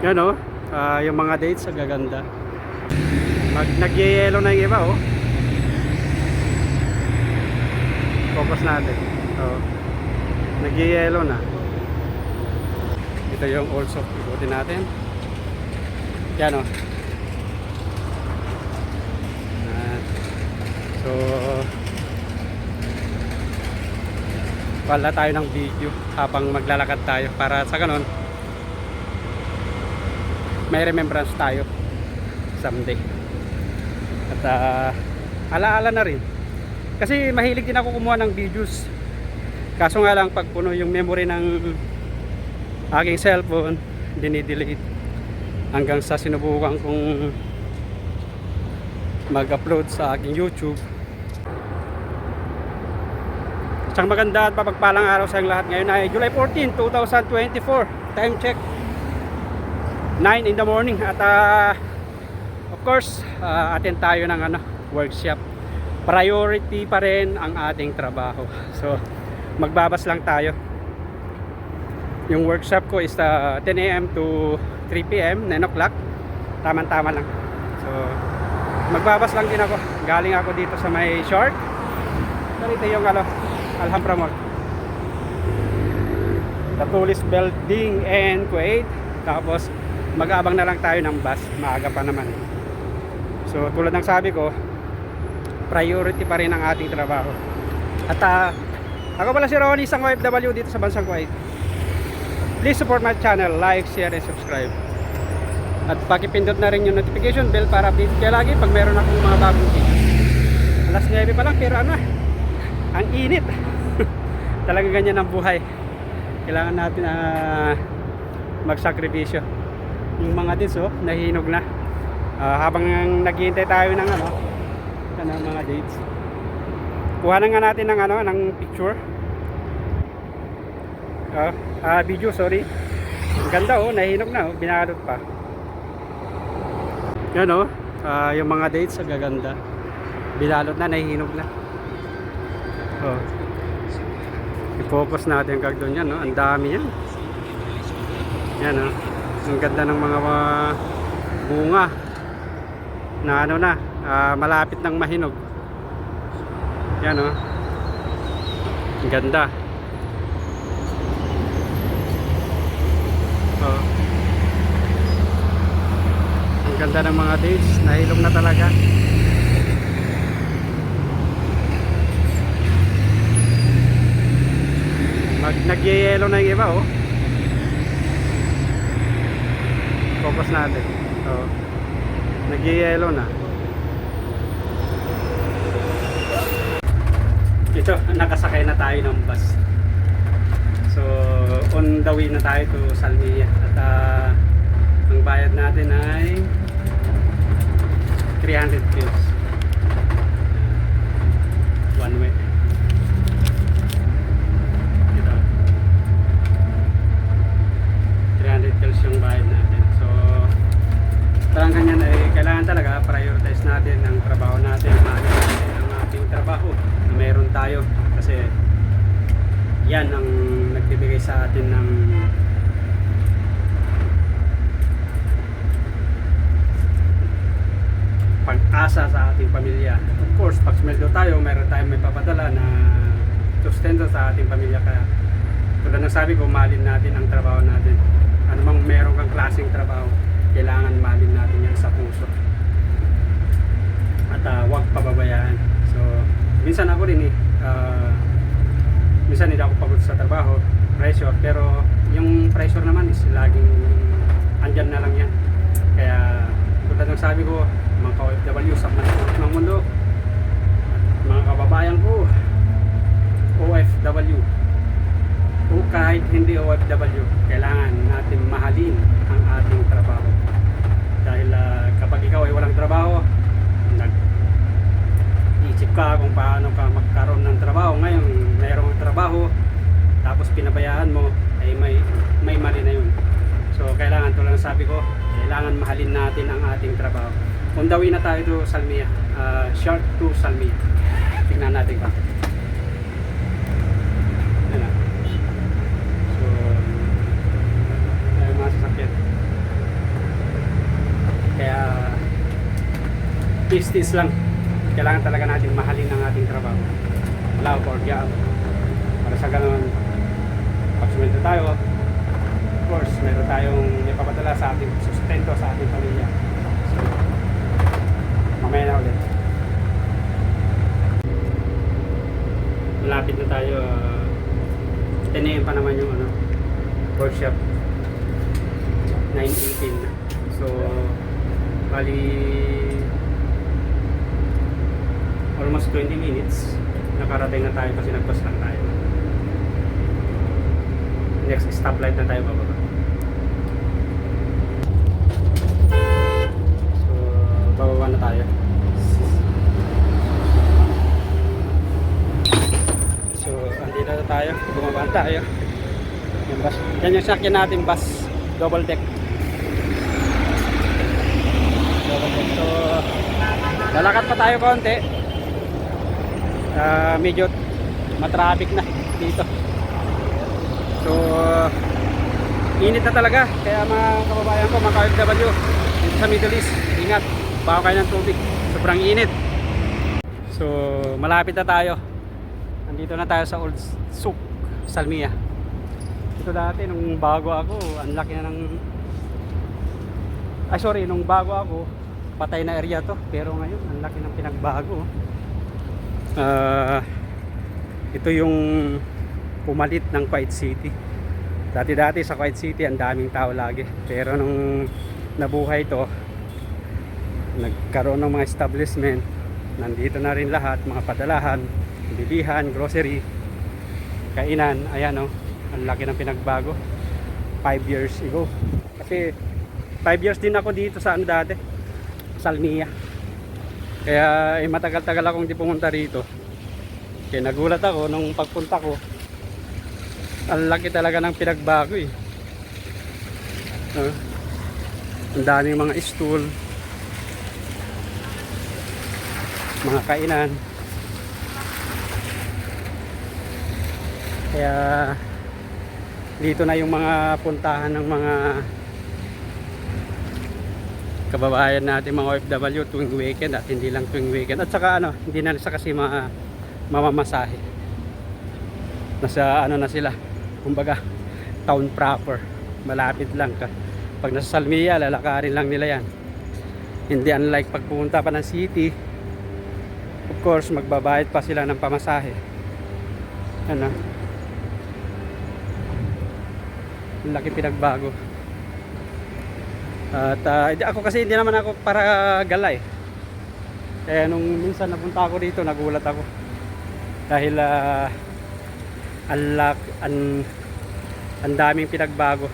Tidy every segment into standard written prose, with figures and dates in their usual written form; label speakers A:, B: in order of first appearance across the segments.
A: Yan o, yung mga dates ang gaganda. Nag-yellow na yung iba oh. Focus natin. Oh. Nag-yellow na. Ito yung also, ikutin natin. Yan o. So wala tayo ng video habang maglalakad tayo para sa ganun may remembrance tayo someday. At alaala na rin kasi mahilig din ako kumuha ng videos, kaso nga lang pag puno yung memory ng aking cellphone dinidelete hanggang sa sinubukan kong mag-upload sa aking YouTube. Isang maganda at mapagpalang araw sa lahat. Ngayon ay July 14, 2024. Time check 9 in the morning. At of course attend tayo ng workshop. Priority pa rin ang ating trabaho. So magbabas lang tayo. Yung workshop ko is 10 AM to 3 PM, 9 o'clock. Tama-tama lang. So magbabas lang din ako. Galing ako dito sa may short. Ito yung Alhambra Mall, Tatulis Building and Kuwait. Tapos mag-aabang na lang tayo ng bus, maaga pa naman. So tulad ng sabi ko, priority pa rin ang ating trabaho. At ako pala si Ronnie, isang OFW dito sa bansang Kuwait. Please support my channel, like, share, and subscribe. At pakipindot na rin yung notification bell para update kayo lagi pag meron akong mga bagong video. Alas 9 pa lang pero ang init. Talaga ganyan ang buhay. Kailangan natin magsakripisyo. Yung mga dates nahihinog na. Habang naghihintay tayo ng mga dates. Kuha na nga natin ng picture. Video, sorry. Ang ganda nahihinog na binalot pa. Yan yung mga dates ang gaganda. Binalot na, nahihinog na. I-focus natin kag doon yan, ang dami yan. Yan ang ganda ng mga bunga na malapit ng mahinog. Yan ang ganda. Ang ganda ng mga dates, nahilog na talaga. Nag-yellow na yung iba Focus natin. Nag-yellow na. Ito, nakasakay na tayo ng bus. So on the way na tayo to Salmiya. At ang bayad natin ay 300 pesos one way. Yung bayad natin. So parang ganyan ay kailangan talaga prioritize natin ang trabaho natin, mahal natin ang ating trabaho na meron tayo, kasi yan ang nagbibigay sa atin ng pag-asa sa ating pamilya. Of course pag sweldo tayo, meron tayong may papadala na sustento sa ating pamilya. Kaya tulad ng sabi ko, mahalin natin ang trabaho natin. Anumang meron kang klaseng trabaho, kailangan mahalin natin yan sa puso. At huwag pababayaan. So minsan ako rin minsan hindi ako pagod sa trabaho, pressure, pero yung pressure naman is laging andyan na lang yan. Kaya tulad ng sabi ko, mga ka-OFW sa manipulot ng mundo, mga kababayan ko OFW o kahit hindi OFW, kailangan natin mahalin ang ating trabaho. Dahil kapag ikaw ay walang trabaho, nag-iisip ka kung paano ka magkaroon ng trabaho. Ngayon mayroong trabaho tapos pinabayaan mo, ay may mali na yun. So kailangan, tulad ng sabi ko, kailangan mahalin natin ang ating trabaho. On the way na tayo to Salmiya, short to Salmiya. Tingnan natin pa. So, ay mga sasakyan. business lang. Kailangan talaga natin mahalin ang ating trabaho. Wala ko orgyaan. Para sa ganun, pag sumento tayo, of course, meron tayong ipapadala sa ating sustento sa ating pamilya. So, mamaya na ulit. Malapit na tayo. 10 AM pa naman yung workshop. 9:18 na. So, bali almost 20 minutes nakarating na tayo kasi nagpas lang tayo. Next stoplight na tayo bababa. So, bababa na tayo. So, andito na tayo. Bumaba na tayo. Yung bus. Yan yung sakyan natin bus. Double deck. So, lalakad pa tayo konti. Medyo matraffic na dito. So, init na talaga. Kaya mga kababayan ko, mga OFW dito sa Middle East, ingat. Bawa kayo ng tubig. Sobrang init. So, malapit na tayo. Nandito na tayo sa Old Souk, Salmiya. Ito dati, nung bago ako, ang laki na ng... nung bago ako, patay na area to. Pero ngayon, ang laki ng pinagbago. Ito yung pumalit ng Kuwait City. Dati sa Kuwait City, ang daming tao lagi. Pero nung nabuhay to, nagkaroon ng mga establishment. Nandito na rin lahat, mga padalahan, bilihan, grocery, kainan. Ayan ang laki ng pinagbago 5 years ago. Kasi 5 years din ako dito sa dati, Salmiya. Kaya matagal-tagal akong di pumunta rito. Kaya nagulat ako nung pagpunta ko. Ang laki talaga ng pinagbago eh. Ang daming mga stool, mga kainan. Kaya dito na yung mga puntahan ng mga kababayan natin, mga OFW tuwing weekend at hindi lang tuwing weekend. At saka hindi na sa kasi mamamasahe. Nasa na sila, kumbaga town proper, malapit lang ka. Pag nasa Salmiya, lalakarin lang nila yan. Hindi unlike pag pumunta pa ng city, of course magbabayad pa sila ng pamasahe. Laki pinagbago. At ako kasi hindi naman ako para gala eh. Kaya nung minsan napunta ako dito, nagulat ako. Dahil ang daming pinagbago.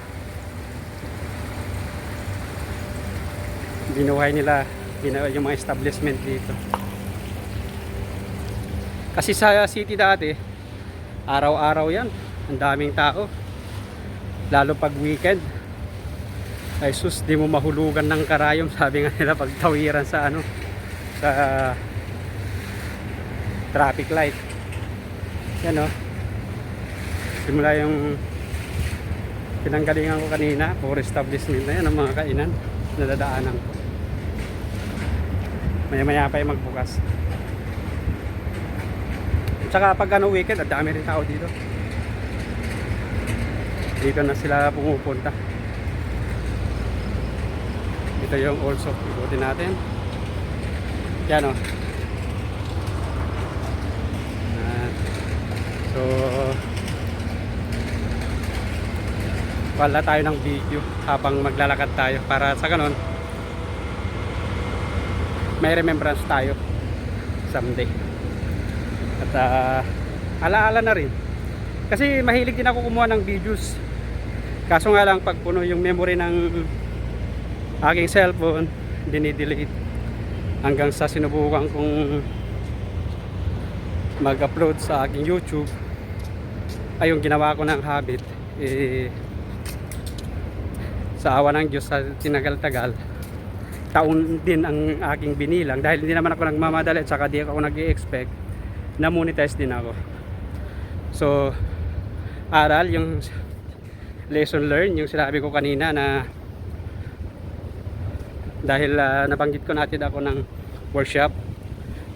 A: Binuhay nila yung mga establishment dito. Kasi sa city dati, araw-araw yan. Ang daming tao. Lalo pag weekend. Ay sus, di mo mahulugan ng karayom, sabi nga nila pag tawiran sa sa traffic light. Yan simula yung pinanggalingan ko kanina, puro establishment na yan ang mga kainan na dadaanan ko. Maya pa yung magbukas. Tsaka pag weekend, ang dami rin tao dito. Dito na sila pumupunta. Ito yung also ikutin natin. Yan so wala tayo ng video habang maglalakad tayo para sa ganon may remembrance tayo someday. At alaala na rin. Kasi mahilig din ako kumuha ng videos. Kaso nga lang pag puno yung memory ng aking cellphone, dinidelete. Hanggang sa sinubukan kong mag-upload sa aking YouTube. Ay yung ginawa ko ng habit. Sa awa ng Diyos, sa tinagal-tagal, taon din ang aking binilang. Dahil hindi naman ako nagmamadali at saka di ako nag-i-expect na monetize din ako. So aral, yung lesson learned, yung sinabi ko kanina na dahil nabanggit ko natin ako ng workshop.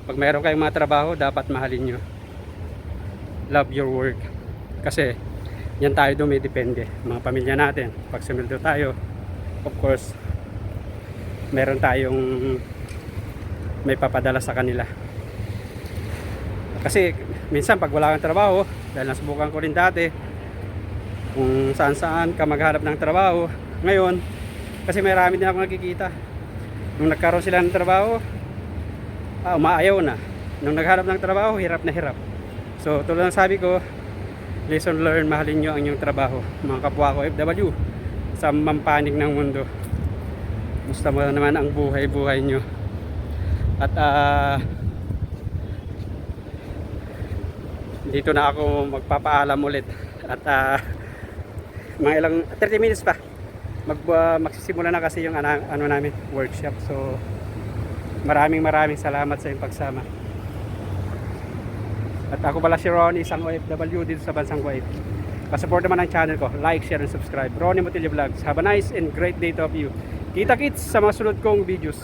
A: Pag mayroon kayong mga trabaho, dapat mahalin nyo. Love your work. Kasi yan tayo dumidepende, mga pamilya natin. Pag sumildo tayo, of course, meron tayong may papadala sa kanila. Kasi minsan pag wala kang trabaho, dahil nasubukan ko rin dati kung saan saan ka maghanap ng trabaho ngayon, kasi marami din ako nakikita nung nagkaroon sila ng trabaho, umaayaw na. Nung naghanap ng trabaho, hirap na hirap. So tulad ng sabi ko, lesson learned, mahalin nyo ang inyong trabaho, mga kapwa ko FW sa mampanig ng mundo. Gusto mo naman ang buhay nyo. At dito na ako magpapaalam ulit. At mga ilang 30 minutes pa magsisimula na kasi yung ano namin, workshop. So maraming salamat sa iyong pagsama. At ako pala si Ronnie, isang OFW dito sa bansang Kuwait. Pasupport naman ang channel ko, like, share, and subscribe. Ronnie Motillo Vlogs. Have a nice and great day to of you. Kita-kits sa mga sunod kong videos.